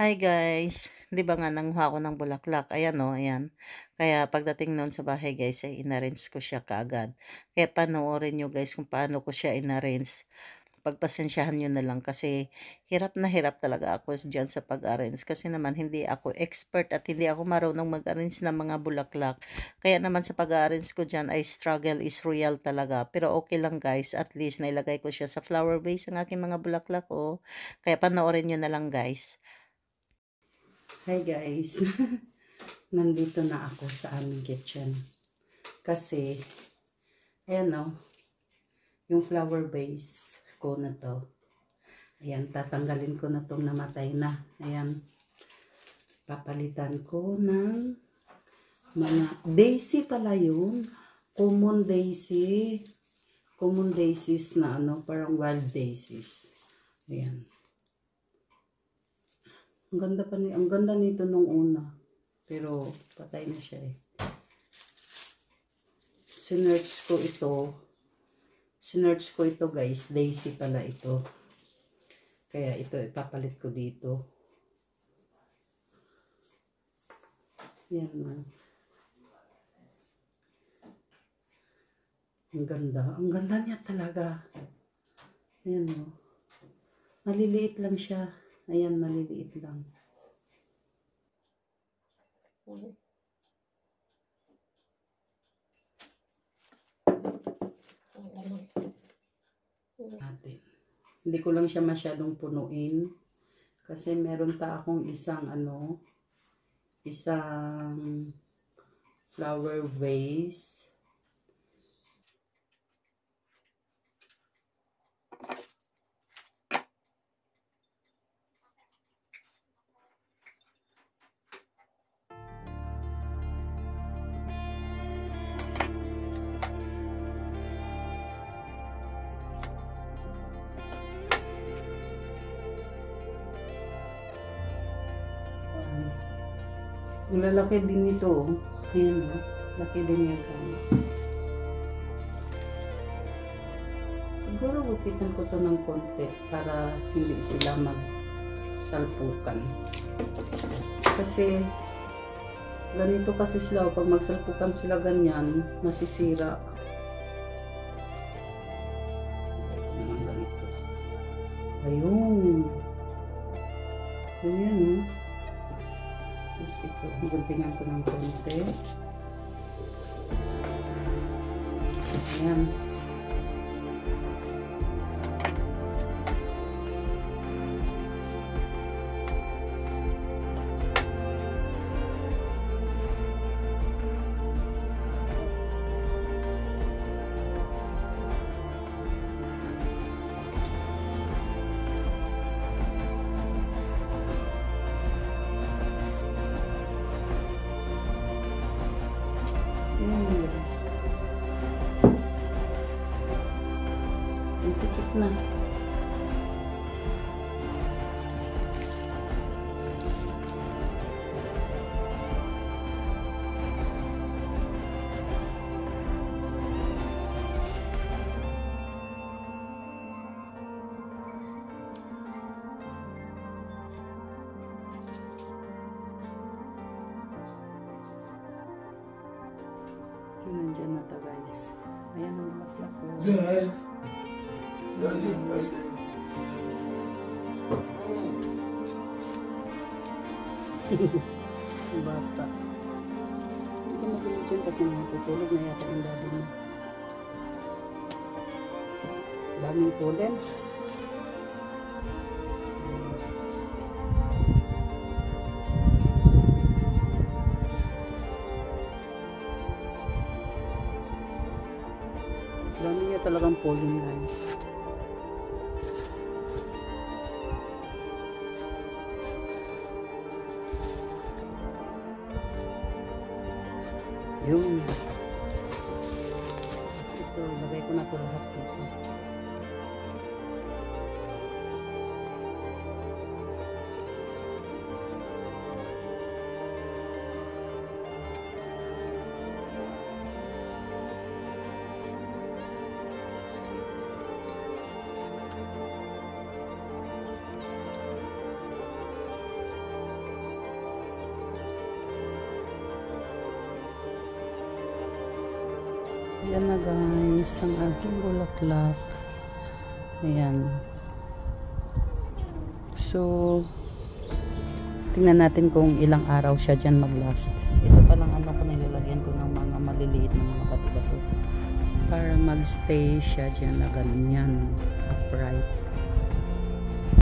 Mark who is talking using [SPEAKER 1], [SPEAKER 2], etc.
[SPEAKER 1] Hi guys, 'di ba nga nanguha ako ng bulaklak, ayan o, ayan. Kaya pagdating noon sa bahay guys ay inarrange ko siya kaagad. Kaya panoorin niyo guys kung paano ko siya inarrange. Pagpasensyahan niyo na lang kasi hirap na hirap talaga ako diyan sa pag-arrange kasi naman hindi ako expert at hindi ako marunong mag-arrange ng mga bulaklak. Kaya naman sa pag-arrange ko diyan ay struggle is real talaga. Pero okay lang guys, at least nailagay ko siya sa flower vase ang aking mga bulaklak oh. Kaya panoorin niyo na lang guys.
[SPEAKER 2] Hi guys, nandito na ako sa aming kitchen. Kasi, ayan o, yung flower vase ko na to. Ayan, tatanggalin ko na tong namatay na. Ayan, papalitan ko ng mga daisy pala yun. Common daisy. Common daisies na ano, parang wild daisies. Ayan. Ang ganda nito nung una. Pero patay na siya eh. Sinerch ko ito guys, daisy pala ito. Kaya ito ipapalit ko dito. Yan o. Ang ganda niya talaga. Ayan o. Maliliit lang siya. Ayan, maliliit lang. Natin. Hindi ko lang siya masyadong punuin. Kasi meron pa akong isang flower vase. Ang lalaki din ito. Ayan o. Laki din yan guys. Siguro gupitan ko to ng konti para hindi sila magsalpukan. Kasi ganito kasi sila. Pag magsalpukan sila ganyan, masisira. Ganito. Ayun. Ayan o. Tapos ito, guntingan ko ng konti. Ayan. Yes. Ang sikip na. Nandiyan na to guys. Ayan ang bulaklak ko. Ang bata. Hindi ko magulit dyan kasi natutulog na yata yung daddy mo. Daming pollen. Dami niya talagang pollen guys. Yun. Tapos ito, lagay ko na ito lahat dito. Ayan na guys, ang aking bulaklak. Ayan. So, tingnan natin kung ilang araw siya dyan mag-last. Ito palang ano ko, nilalagyan ko ng mga maliliit na mga bato-bato para magstay siya dyan na ganyan, upright.